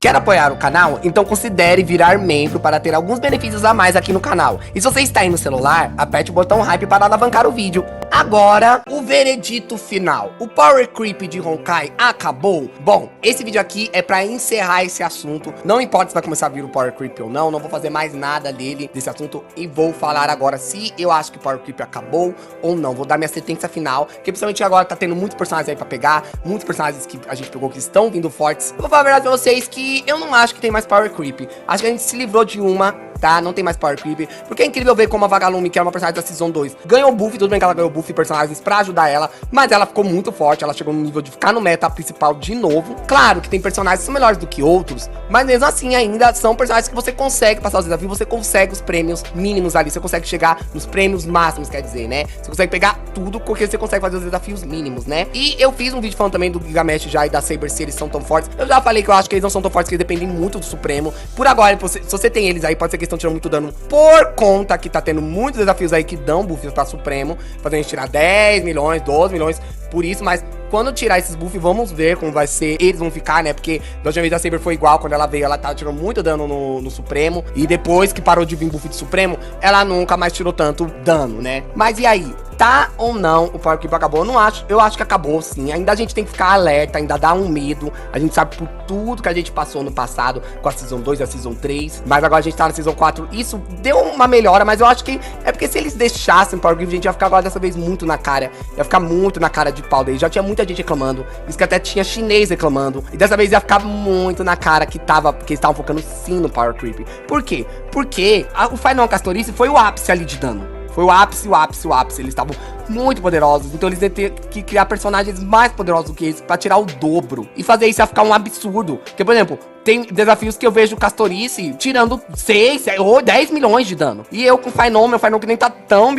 Quer apoiar o canal? Então considere virar membro para ter alguns benefícios a mais aqui no canal. E se você está aí no celular, aperte o botão hype para alavancar o vídeo. Agora, o veredito final. O Power Creep de Honkai acabou? Bom, esse vídeo aqui é pra encerrar esse assunto. Não importa se vai começar a vir o Power Creep ou não, não vou fazer mais nada desse assunto. E vou falar agora se eu acho que o Power Creep acabou ou não. Vou dar minha sentença final, que principalmente agora tá tendo muitos personagens aí pra pegar. Muitos personagens que a gente pegou que estão vindo fortes. Eu vou falar a verdade pra vocês que eu não acho que tem mais Power Creep. Acho que a gente se livrou de uma, tá? Não tem mais Power Creep. Porque é incrível ver como a Vagalume, que é uma personagem da Season 2, ganhou buff. Tudo bem que ela ganhou buff e personagens pra ajudar ela, mas ela ficou muito forte. Ela chegou no nível de ficar no meta principal de novo. Claro que tem personagens que são melhores do que outros, mas mesmo assim ainda são personagens que você consegue passar os desafios, você consegue os prêmios mínimos ali, você consegue chegar nos prêmios máximos, quer dizer, né? Você consegue pegar tudo porque você consegue fazer os desafios mínimos, né? E eu fiz um vídeo falando também do Gigamesh já e da Saber, se eles são tão fortes. Eu já falei que eu acho que eles não são tão fortes, que eles dependem muito do Supremo. Por agora, se você tem eles aí, pode ser que eles estão tirando muito dano por conta que tá tendo muitos desafios aí que dão buffs pra Supremo, fazendo a gente tirar 10 milhões, 12 milhões, por isso, mas quando tirar esses buffs, vamos ver como vai ser, eles vão ficar, né? Porque da última vez a Saber foi igual, quando ela veio, ela tava tirando muito dano no Supremo, e depois que parou de vir buff de Supremo, ela nunca mais tirou tanto dano, né? Mas e aí? Tá ou não o Power Creep acabou? Eu não acho, eu acho que acabou sim. Ainda a gente tem que ficar alerta, ainda dá um medo. A gente sabe por tudo que a gente passou no passado com a Season 2 e a Season 3, mas agora a gente tá na Season 4. Isso deu uma melhora, mas eu acho que é porque se eles deixassem o Power Creep, a gente ia ficar agora dessa vez muito na cara. Ia ficar muito na cara de pau daí. Já tinha muita gente reclamando, isso que até tinha chinês reclamando, e dessa vez ia ficar muito na cara que eles estavam focando sim no Power Creep. Por quê? Porque o Final Castorice foi o ápice ali de dano. Foi o ápice, o ápice, o ápice. Eles estavam muito poderosos, então eles iam ter que criar personagens mais poderosos do que eles pra tirar o dobro. E fazer isso ia ficar um absurdo. Porque, por exemplo, tem desafios que eu vejo o Castorice tirando 6 ou 10 milhões de dano. E eu com o meu Final que nem tá tão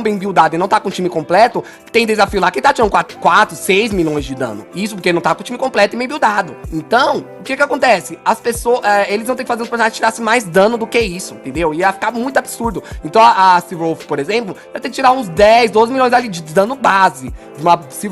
bem buildado e não tá com o time completo, tem desafio lá que tá tirando 4, 6 milhões de dano. Isso porque não tá com o time completo e bem buildado. Então, o que acontece? As pessoas, eles vão ter que fazer os personagens tirassem mais dano do que isso, entendeu? Ia ficar muito absurdo. Então a Seaworth, por exemplo, vai ter que tirar uns 10, 12 milhões ali de dano base.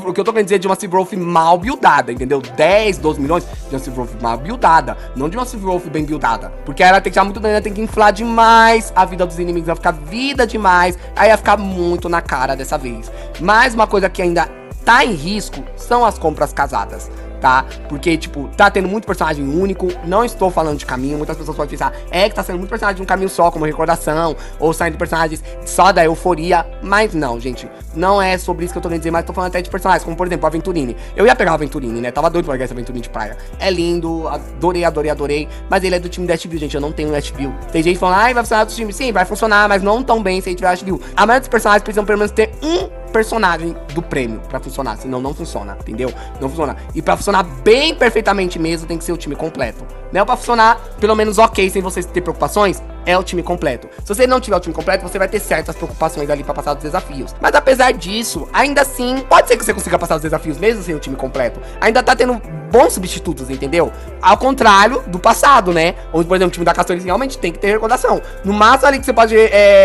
O que eu tô querendo dizer é de uma Seaworth mal buildada, entendeu? 10, 12 milhões de uma Seaworth mal buildada. Não de uma Seaworth bem buildada. Porque ela tem que tirar muito dano, ela tem que inflar demais a vida dos inimigos, vai ficar vida demais. Aí ia ficar muito na cara dessa vez. Mas uma coisa que ainda tá em risco são as compras casadas, tá? Porque, tipo, tá tendo muito personagem único. Não estou falando de caminho. Muitas pessoas podem pensar, que tá sendo muito personagem de um caminho só, como recordação, ou saindo personagens só da euforia. Mas não, gente, não é sobre isso que eu tô querendo dizer, mas tô falando até de personagens, como por exemplo, a Aventurine. Eu ia pegar o Aventurine, né? Tava doido pra pegar esse Aventurine de praia. É lindo, adorei, adorei, adorei. Mas ele é do time da Westview, gente. Eu não tenho Westview. Tem gente falando, vai funcionar do time. Sim, vai funcionar, mas não tão bem se a gente tiver Westview. A maioria dos personagens precisam pelo menos ter um personagem do prêmio pra funcionar, senão não funciona, entendeu? Não funciona. E pra funcionar bem perfeitamente mesmo, tem que ser o time completo, né? Pra funcionar pelo menos ok, sem você ter preocupações, é o time completo. Se você não tiver o time completo, você vai ter certas preocupações ali pra passar os desafios. Mas apesar disso, ainda assim, pode ser que você consiga passar os desafios mesmo sem o time completo. Ainda tá tendo bons substitutos, entendeu? Ao contrário do passado, né? Onde, por exemplo, o time da Castorice realmente tem que ter recordação. No máximo ali que você pode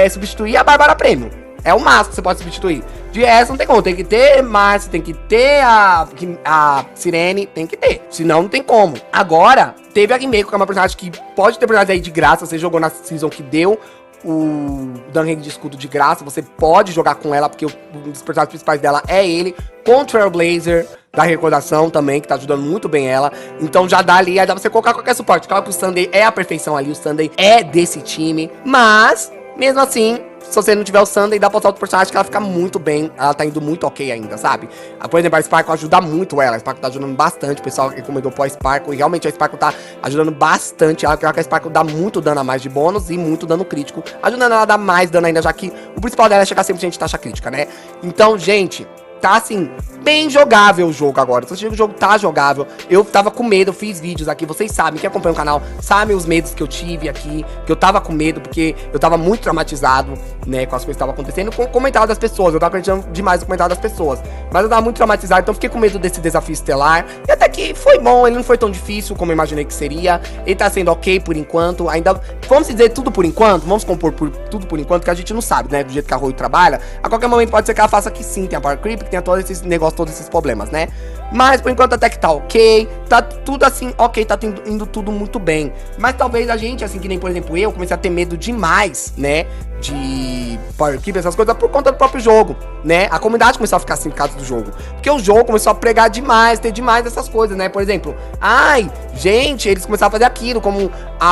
substituir a Bárbara Prêmio. É o máximo que você pode substituir. De essa não tem como. Tem que ter Márcia, tem que ter a Sirene, tem que ter. Senão não tem como. Agora, teve a Rimeko, que é uma personagem que pode ter personagem aí de graça. Você jogou na season que deu o Dungeon de escudo de graça. Você pode jogar com ela, porque um dos personagens principais dela é ele. Com o Trailblazer da recordação também, que tá ajudando muito bem ela. Então já dá ali, aí dá pra você colocar qualquer suporte. Claro que o Sunday é a perfeição ali. O Sunday é desse time. Mas, mesmo assim, se você não tiver o Sunday, dá pra usar outro personagem que ela fica muito bem. Ela tá indo muito ok ainda, sabe? Por exemplo, a Sparkle ajuda muito ela. A Sparkle tá ajudando bastante. O pessoal recomendou pós Sparkle. E realmente a Sparkle tá ajudando bastante ela. Porque a Sparkle dá muito dano a mais de bônus e muito dano crítico. Ajudando ela a dar mais dano ainda, já que o principal dela é chegar 100% de taxa crítica, né? Então, gente, tá assim, bem jogável o jogo agora. Então, o jogo tá jogável. Eu tava com medo, eu fiz vídeos aqui. Vocês sabem, quem acompanha o canal, sabem os medos que eu tive aqui. Que eu tava com medo, porque eu tava muito traumatizado, né, com as coisas que estavam acontecendo. Com o comentário das pessoas, eu tava acreditando demais no comentário das pessoas. Mas eu tava muito traumatizado, então fiquei com medo desse desafio estelar. E até que foi bom, ele não foi tão difícil como eu imaginei que seria. Ele tá sendo ok por enquanto. Ainda, vamos dizer tudo por enquanto? Vamos compor tudo por enquanto, que a gente não sabe, né, do jeito que a Roy trabalha. A qualquer momento pode ser que ela faça que sim, tem a Power Creep, que tenha todo esse negócio, todos esses problemas, né? Mas por enquanto até que tá ok. Tá tudo assim, ok, tá indo tudo muito bem. Mas talvez a gente, assim, que nem por exemplo eu, comecei a ter medo demais, né? De Power Creep, essas coisas, por conta do próprio jogo, né? A comunidade começou a ficar assim por causa do jogo. Porque o jogo começou a pregar demais, ter demais essas coisas, né? Por exemplo, ai, gente, eles começaram a fazer aquilo, como,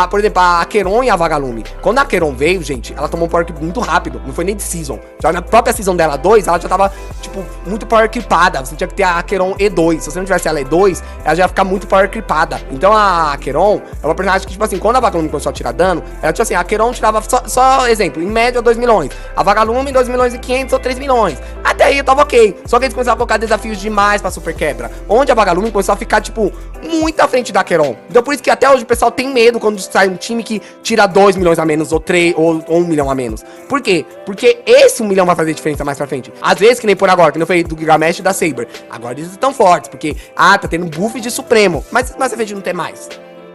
por exemplo, a Aqueron e a Vagalume. Quando a Aqueron veio, gente, ela tomou um Power Creep muito rápido, não foi nem de Season. Já na própria Season dela 2, ela já tava, tipo, muito Power Creepada. Você tinha que ter a Aqueron E2. Se você não tivesse ela E2, ela já ia ficar muito Power Creepada. Então a Aqueron é uma personagem que, tipo assim, quando a Vagalume começou a tirar dano, ela tinha assim, a Aqueron tirava só exemplo, em média 2 milhões. A Vagalume 2 milhões e 500 ou 3 milhões. Até aí eu tava ok. Só que eles começaram a colocar desafios demais pra super quebra. Onde a Vagalume começou a ficar, tipo, muito à frente da Aqueron. Então por isso que até hoje o pessoal tem medo quando sai um time que tira 2 milhões a menos, ou 3, ou 1 milhão a menos. Por quê? Porque esse 1 milhão vai fazer diferença mais pra frente. Às vezes, que nem por agora, que não foi do Gigamesh e da Saber. Agora eles estão fortes, porque, tá tendo buff de Supremo. Mas mais à frente não tem mais.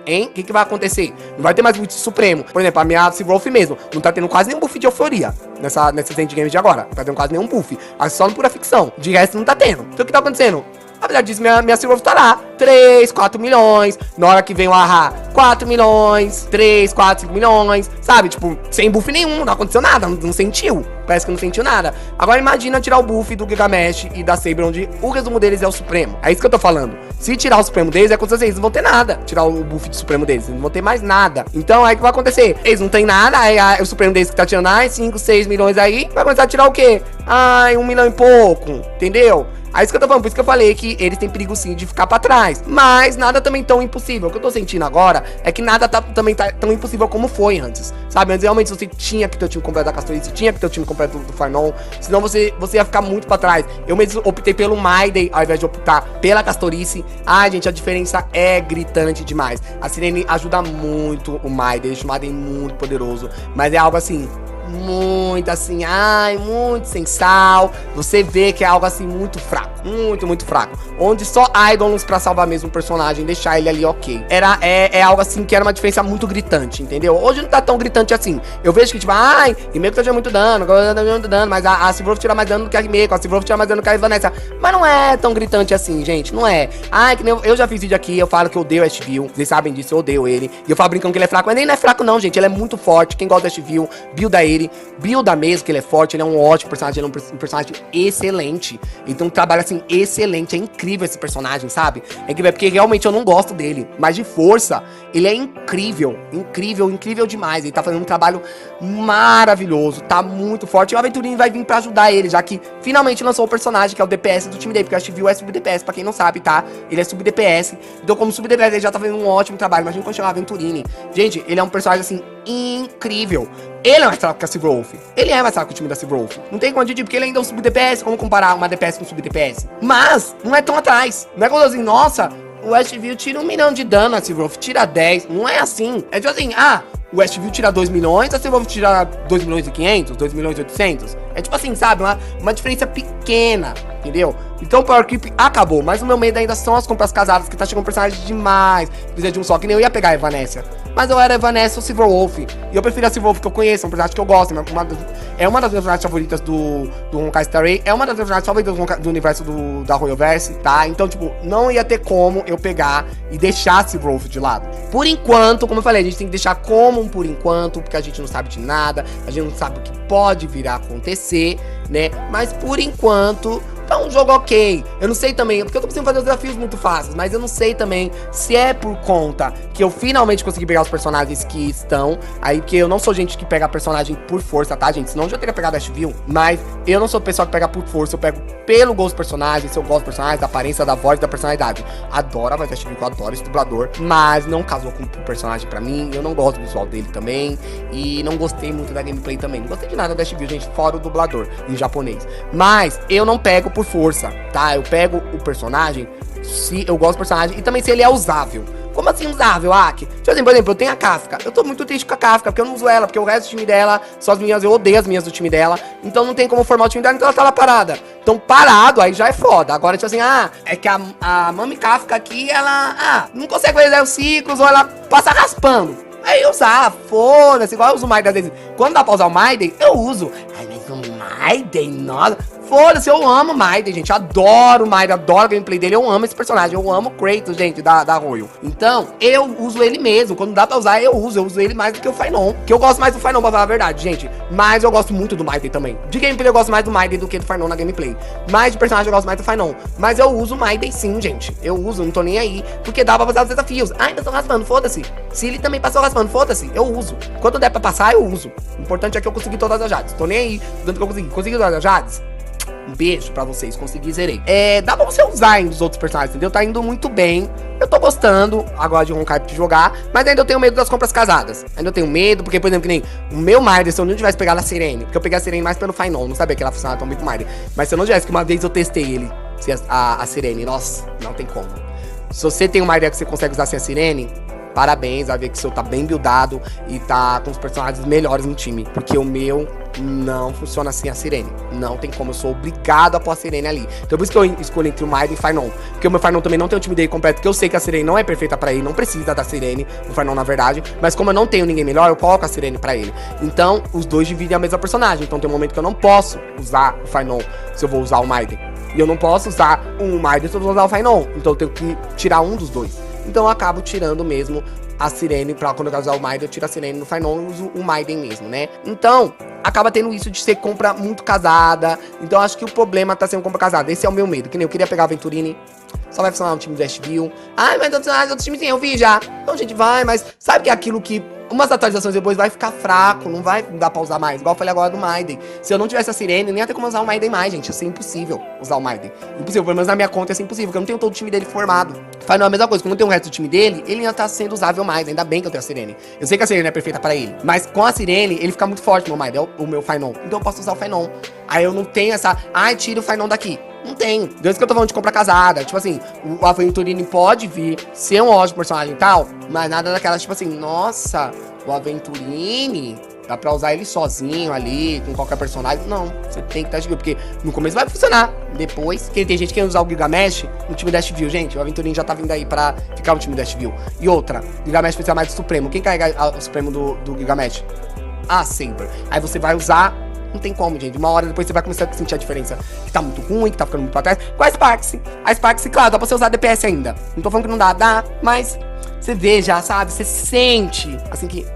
Hein? O que vai acontecer? Não vai ter mais buff de Supremo. Por exemplo, a minha Seaworth mesmo não tá tendo quase nenhum buff de euforia nessas endgames de agora. Não tá tendo quase nenhum buff. Só no pura ficção. De resto não tá tendo. Então o que tá acontecendo? Apesar disso, minha Seaworth tá lá. 3, 4 milhões. Na hora que vem o Aha, 4 milhões. 3, 4, 5 milhões. Sabe? Tipo, sem buff nenhum. Não aconteceu nada. Não sentiu. Parece que não sentiu nada. Agora imagina tirar o buff do Gigamesh e da Saber, onde o resumo deles é o Supremo. É isso que eu tô falando. Se tirar o Supremo deles, é como se vocês não vão ter nada. Tirar o buff de Supremo deles. Eles não vão ter mais nada. Então, aí o que vai acontecer? Eles não tem nada. Aí o Supremo deles que tá tirando, 5, 6 milhões aí. Vai começar a tirar o quê? 1 milhão e pouco. Entendeu? É isso que eu tô falando, por isso que eu falei que eles têm perigo sim de ficar pra trás. Mas nada também tão impossível. O que eu tô sentindo agora é que nada também tá tão impossível como foi antes. Sabe? Antes realmente você tinha que ter o time completo da Castorice, você tinha que ter o time completo do Farnon. Senão você ia ficar muito pra trás. Eu mesmo optei pelo Mayday ao invés de optar pela Castorice. Ai, gente, a diferença é gritante demais. A Sirene ajuda muito o Mayday, deixa o Mayday muito poderoso. Mas é algo assim, muito assim, muito sem sal. Você vê que é algo assim muito fraco. Muito fraco. Onde só Idolus pra salvar mesmo o personagem, deixar ele ali ok. É algo assim que era uma diferença muito gritante, entendeu? Hoje não tá tão gritante assim. Eu vejo que tipo, Rimeko tá tirando muito dano, mas a Seaworth tira mais dano do que a Rimeko, a Seaworth tira mais dano do que a Vanessa. Mas não é tão gritante assim, gente, não é. Que nem eu já fiz vídeo aqui, eu falo que eu odeio o Ashville, vocês sabem disso, eu odeio ele. E eu falo brincando que ele é fraco, mas nem não é fraco não, gente, ele é muito forte. Quem gosta do Ashville, builda ele, builda mesmo que ele é forte, ele é um ótimo personagem, ele é um personagem excelente. Então trabalha assim, excelente, é incrível esse personagem, sabe? É incrível, porque realmente eu não gosto dele, mas de força, ele é incrível, incrível demais. Ele tá fazendo um trabalho maravilhoso, tá muito forte. E o Aventurini vai vir pra ajudar ele, já que finalmente lançou o personagem, que é o DPS do time dele, porque a Ashville é sub-DPS, pra quem não sabe, tá? Ele é sub-DPS, então como sub-DPS ele já tá fazendo um ótimo trabalho. Imagina quando chegar o Aventurini. Gente, ele é um personagem assim, incrível. Ele é mais fraco que a Seaworth. Ele é mais fraco que o time da Seaworth. Não tem como dizer, porque ele ainda é um sub-DPS. Como comparar uma DPS com um sub-DPS? Mas, não é tão atrás. Não é como assim, nossa, o Ashville tira 1 milhão de dano, a Seaworth tira 10. Não é assim. É tipo assim, o Ashville tira 2 milhões, a Seaworth tira 2 milhões e 500, 2 milhões e 800. É tipo assim, sabe? Uma diferença pequena, entendeu? Então o Power Creep acabou, mas o meu medo ainda são as compras casadas, que tá chegando personagem demais. Precisa de um só, que nem eu ia pegar a Evanescence. Mas eu era Evanescence ou Seaworth. E eu prefiro a Seaworth que eu conheço, é um personagem que eu gosto. É uma das minhas personagens favoritas do Honkai Star Rail. É uma das minhas personagens favoritas do universo da Royalverse, tá? Então, tipo, não ia ter como eu pegar e deixar a Seaworth de lado. Por enquanto, como eu falei, a gente tem que deixar como um por enquanto, porque a gente não sabe de nada, a gente não sabe o que pode vir a acontecer, né? Mas por enquanto, tá um jogo ok. Eu não sei também, porque eu tô precisando fazer os desafios muito fáceis, mas eu não sei também se é por conta que eu finalmente consegui pegar os personagens que estão aí, porque eu não sou gente que pega personagem por força, tá, gente? Senão eu já teria pegado a Ashville, mas eu não sou pessoa que pega por força, eu pego pelo gosto dos personagens, se eu gosto dos personagens, da aparência, da voz, da personalidade. Adoro a voz da Ashville, eu adoro esse dublador, mas não casou com o personagem pra mim, eu não gosto do visual dele também, e não gostei muito da gameplay também, não gostei de nada da Ashville, gente, fora o dublador em japonês. Mas eu não pego por força, tá? Eu pego o personagem se eu gosto do personagem e também se ele é usável. Como assim usável, Aki? Por exemplo, eu tenho a Kafka. Eu tô muito triste com a Kafka, porque eu não uso ela, porque o resto do time dela, só as minhas, eu odeio as minhas do time dela. Então não tem como formar o time dela, então ela tá lá parada. Então parado, aí já é foda. Agora, tipo assim, é que a Mami Kafka aqui, ela, não consegue fazer os ciclos, ou ela passa raspando. Aí eu usar, foda-se, igual eu uso o Maiden às vezes. Quando dá pra usar o Maiden, eu uso. Ai, mas o Maiden, nossa, Foda-se, eu amo o Maiden, gente. Adoro o Maiden, adoro o gameplay dele. Eu amo esse personagem. Eu amo o Kratos, gente, da Royal. Então, eu uso ele mesmo. Quando dá pra usar, eu uso ele mais do que o Fainon. Que eu gosto mais do Fainon, pra falar a verdade, gente. Mas eu gosto muito do Maiden também. De gameplay, eu gosto mais do Maiden do que do Fainon na gameplay. Mas de personagem, eu gosto mais do Fainon. Mas eu uso o Maiden sim, gente. Eu uso, não tô nem aí. Porque dá pra fazer os desafios. Ai, eu tô raspando, foda-se. Se ele também passou raspando, foda-se. Eu uso. Quando der pra passar, eu uso. O importante é que eu consegui todas as Jades. Tô nem aí. Tanto que eu consegui. Consegui todas as Jades? Um beijo pra vocês, consegui, zerei. Dá pra você usar ainda os outros personagens, entendeu? Tá indo muito bem. Eu tô gostando agora de Honkai de jogar, mas ainda eu tenho medo das compras casadas. Ainda eu tenho medo, porque, por exemplo, que nem o meu Maiden, se eu não tivesse pegado a Sirene, porque eu peguei a Sirene mais pelo Fainon, não sabia que ela funcionava tão bem com o Maiden. Mas se eu não tivesse, que uma vez eu testei ele, a Sirene, nossa, não tem como. Se você tem um Maiden que você consegue usar sem a Sirene, parabéns, vai ver que o seu tá bem buildado e tá com os personagens melhores no time. Porque o meu não funciona assim a Sirene. Não tem como, eu sou obrigado a pôr a Sirene ali. Então por isso que eu escolho entre o Maiden e o Fainon. Porque o meu Fainon também não tem o time dele completo, porque eu sei que a Sirene não é perfeita pra ele, não precisa da Sirene, o Fainon na verdade. Mas como eu não tenho ninguém melhor, eu coloco a Sirene pra ele. Então os dois dividem a mesma personagem. Então tem um momento que eu não posso usar o Fainon se eu vou usar o Maiden. E eu não posso usar o Maiden se eu vou usar o Fainon. Então eu tenho que tirar um dos dois. Então eu acabo tirando mesmo a Sirene, pra quando eu quero usar o Maiden, eu tiro a Sirene no Fainon e uso o Maiden mesmo, né? Então, acaba tendo isso de ser compra muito casada. Então acho que o problema tá sendo compra casada. Esse é o meu medo, que nem eu queria pegar a Venturini, só vai funcionar no time do Westview. Ai, mas outros times tem, eu vi já. Então, gente, vai, mas sabe que é aquilo que umas atualizações depois vai ficar fraco, não vai dar pra usar mais, igual eu falei agora do Maiden. Se eu não tivesse a Sirene, nem ia ter como usar o Maiden mais, gente. Ia ser impossível usar o Maiden. Impossível, pelo menos na minha conta ia ser impossível, porque eu não tenho todo o time dele formado. Faz a mesma coisa, quando eu tenho o resto do time dele, ele ainda tá sendo usável mais, ainda bem que eu tenho a Sirene. Eu sei que a Sirene é perfeita pra ele, mas com a Sirene, ele fica muito forte, meu Maiden, o meu Fainon. Então eu posso usar o Fainon. Aí eu não tenho essa, ai, tira o Fainon daqui. Não tem. Desde que eu tô falando de compra casada. Tipo assim, o Aventurini pode vir ser um ótimo personagem e tal, mas nada daquelas, tipo assim, nossa, o Aventurini, dá pra usar ele sozinho ali, com qualquer personagem. Não, você tem que estar de view, porque no começo vai funcionar. Depois, que tem gente que quer usar o Gigamesh no time da Westview, gente. O Aventurini já tá vindo aí pra ficar no time da Westview. E outra, Gigamesh precisa mais do Supremo. Quem carrega o Supremo do Gigamesh? A Saber. Aí você vai usar. Não tem como, gente. Uma hora depois você vai começar a sentir a diferença. Que tá muito ruim, que tá ficando muito pra trás. Com a Sparks. A Sparks, claro, dá pra você usar DPS ainda. Não tô falando que não dá, dá. Mas você vê já, sabe? Você sente, assim, que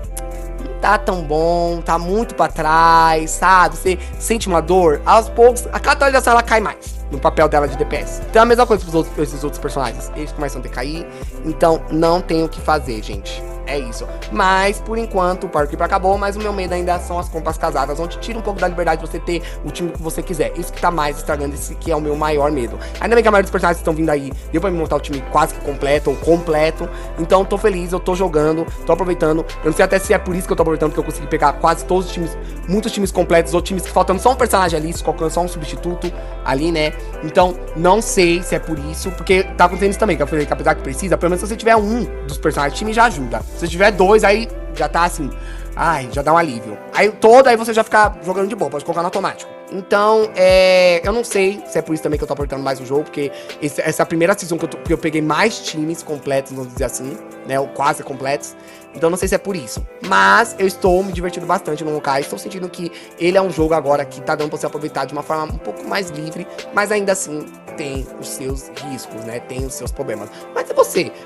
não tá tão bom. Tá muito pra trás, sabe? Você sente uma dor. Aos poucos, a cada atualização ela cai mais no papel dela de DPS. Então é a mesma coisa para esses outros personagens. Eles começam a decair. Então não tem o que fazer, gente. É isso. Mas, por enquanto, o Power Creep acabou, mas o meu medo ainda são as compras casadas, onde tira um pouco da liberdade de você ter o time que você quiser. Isso que tá mais estragando, esse que é o meu maior medo. Ainda bem que a maioria dos personagens estão vindo aí, deu pra me montar o time quase que completo, ou completo. Então, tô feliz, eu tô jogando, tô aproveitando. Eu não sei até se é por isso que eu tô aproveitando, porque eu consegui pegar quase todos os times, muitos times completos, ou times que faltando só um personagem ali, colocando só um substituto ali, né? Então, não sei se é por isso, porque tá acontecendo isso também, que eu falei que apesar que precisa, pelo menos se você tiver um dos personagens do time, já ajuda. Se tiver dois, aí já tá assim, ai, já dá um alívio. Aí aí você já fica jogando de boa, pode colocar no automático. Então, eu não sei se é por isso também que eu tô aproveitando mais o jogo, porque essa é a primeira season que eu peguei mais times completos, vamos dizer assim, né, ou quase completos. Então não sei se é por isso, mas eu estou me divertindo bastante no Honkai. Estou sentindo que ele é um jogo agora que tá dando pra você aproveitar de uma forma um pouco mais livre, mas ainda assim tem os seus riscos, né, tem os seus problemas. Mas é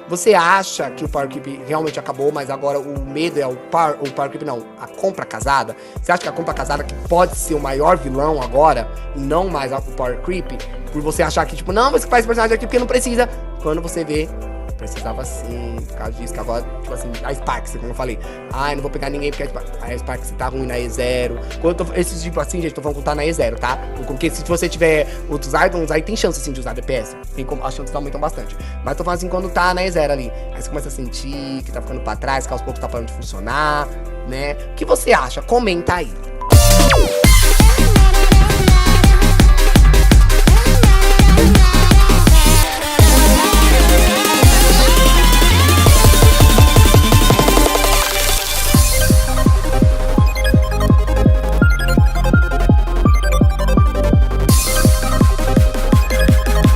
você acha que o Power Creep realmente acabou, mas agora o medo é o Power Creep não, a compra casada? Você acha que a compra casada que pode ser o maior vilão agora, e não mais o Power Creep, por você achar que tipo, não, você faz personagem aqui porque não precisa, quando você vê, precisava sim, por causa disso, que agora, tipo assim, a Sparks, como eu falei, ai, não vou pegar ninguém porque a Sparks tá ruim na E0. Esses tipo assim, gente, tô falando que tá na E0, tá? Porque se você tiver outros items, aí tem chance assim de usar DPS, tem como, as chances aumentam bastante. Mas tô falando assim, quando tá na E0 ali, aí você começa a sentir que tá ficando pra trás, que aos poucos tá parando de funcionar, né? O que você acha? Comenta aí.